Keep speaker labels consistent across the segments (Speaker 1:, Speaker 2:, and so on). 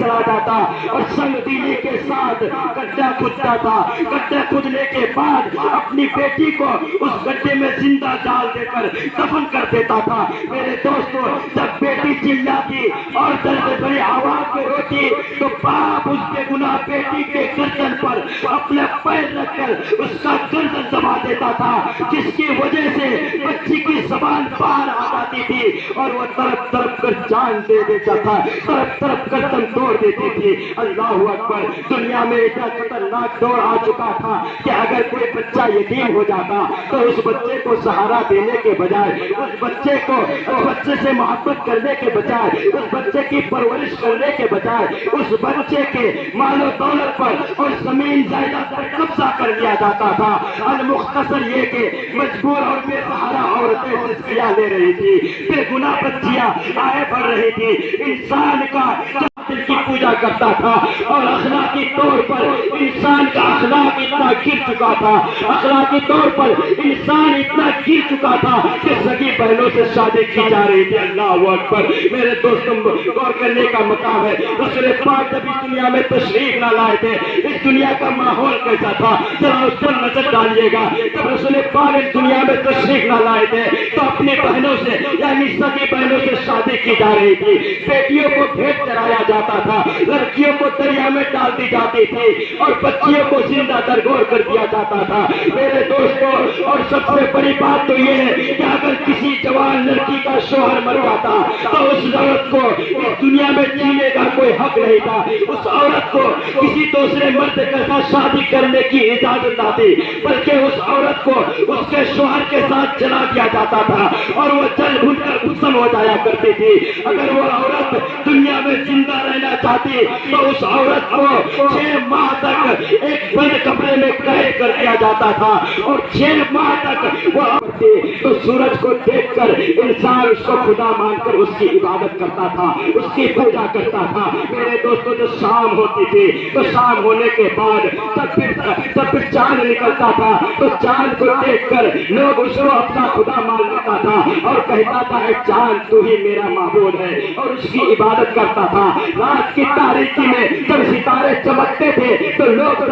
Speaker 1: چلا جاتا اور سنگ دینے کے ساتھ گڈھا کھودتا تھا. گڈھا کھودنے کے بعد اپنی بیٹی کو اس گڈھے میں زندہ ڈال دے کر دفن کر دیتا تھا. میرے دوستو, جب بیٹی چلاتی اور درد بھری آواز میں روتی تو باپ اس بے گناہ بیٹی کے گردن پر اپنا پیر رکھ کر اس کا گردن دبا دیتا تھا, جس کی وجہ سے بچی کی زبان باہر آ جاتی تھی اور وہ تڑپ تڑپ کر جان دے دیتا تھا, تڑپ تڑپ کر دم توڑ دیتی تھی. اللہ اکبر. دنیا میں اتنا خطرناک دور آ چکا تھا کہ اگر کوئی بچہ یتیم ہو جاتا تو اس بچے کو سہارا دینے کے بجائے, اس بچے سے محبت کرنے کے بجائے, اس بچے کی پرورش کرنے کے بجائے اس بچے کے مال و دولت پر اور زمین جائیداد پر قبضہ کر لیا جاتا تھا. المختصر یہ کہ مجبور اور بے سہارا عورتیں سزکیاں لے رہی تھی, بے گناہ بچیاں آئے بڑھ رہی تھی. انسان کا دل کی پوجا کرتا تھا اور اخلاقی طور پر انسان کا اخلاق اتنا گر چکا تھا, اخلاقی طور پر انسان اتنا گر چکا تھا کہ سگی بہنوں سے شادی کی جا رہی تھی. اللہ اکبر. میرے دوستوں, غور کرنے کا مقام ہے, رسول پاک جب اس دنیا میں تشریف نہ لائے تھے اس دنیا کا ماحول کیسا تھا, ذرا اس پر نظر ڈالیے گا. جب رسول پاک اس دنیا میں تشریف نہ لائے تھے تو اپنی بہنوں سے یعنی سگی بہنوں سے شادی کی جا رہی تھی. بیٹیوں کو بھیٹ چڑھایا جاتا تھا, لڑکیوں کو دریا میں ڈال دی جاتی تھی اور بچیوں کو زندہ درگور کر دیا جاتا تھا. میرے دوستوں, اور سب سے بڑی بات تو یہ ہے کہ اگر کسی جوان لڑکی کا شوہر مر جاتا تو اس عورت کو اس دنیا میں جینے کا کوئی حق نہیں تھا. اس عورت کو کسی دوسرے مرد کے ساتھ شادی کرنے کی اجازت نہ تھی, بلکہ اس عورت کو اس کے شوہر کے ساتھ جلا دیا جاتا تھا اور وہ جل بھن کر گسل ہو جایا کرتی تھی. اگر وہ عورت دنیا میں زندہ رہنا چاہتی تو اس عورت کو 6 ماہ تک ایک بند کمرے میں قید کر دیا جاتا تھا اور 6 ماہ تک وہ تو سورج کو دیکھ کر انسان اس کو خدا مان کر اس کی عبادت کرتا تھا, اس کی پوجا کرتا تھا. میرے دوستوں, جو شام ہوتی تھی تو شام ہونے کے بعد جب پھر چاند نکلتا تھا تو چاند کو دیکھ کر لوگ اس کو اپنا خدا مان لیتا تھا اور کہتا تھا اے چاند تو ہی میرا معبود ہے, اور اس کی عبادت کرتا تھا. رات کی تاریکی میں جب ستارے چمکتے تھے تو لوگ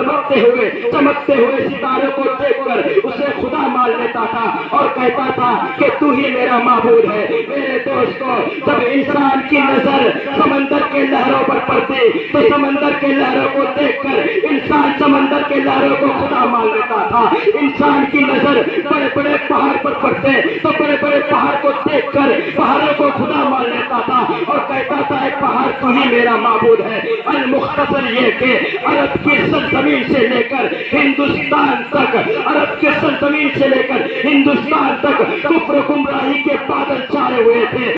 Speaker 1: چمکتے ہوئے ستاروں کو دیکھ کر اسے خدا مان لیتا تھا اور کہتا تھا کہ تو ہی میرا معبود ہے. میرے دوستو, جب انسان کی نظر سمندر کے لہروں پر پڑتی تو سمندر کے لہروں کو دیکھ کر انسان سمندر کے لہروں کو خدا مان لیتا تھا. انسان کی نظر بڑے بڑے پہاڑ پر پڑتے تو بڑے بڑے پہاڑ کو دیکھ کر پہاڑوں کو خدا مان لیتا تھا اور کہتا تھا اے پہاڑ تو ہی میرا معبود ہے. المختصر یہ کہ عرب کی سرزمین سے لے کر ہندوستان تک, عرب کی سرزمین سے لے کر ہندوستان تک کفر و گمراہی کے بادل چھائے ہوئے تھے.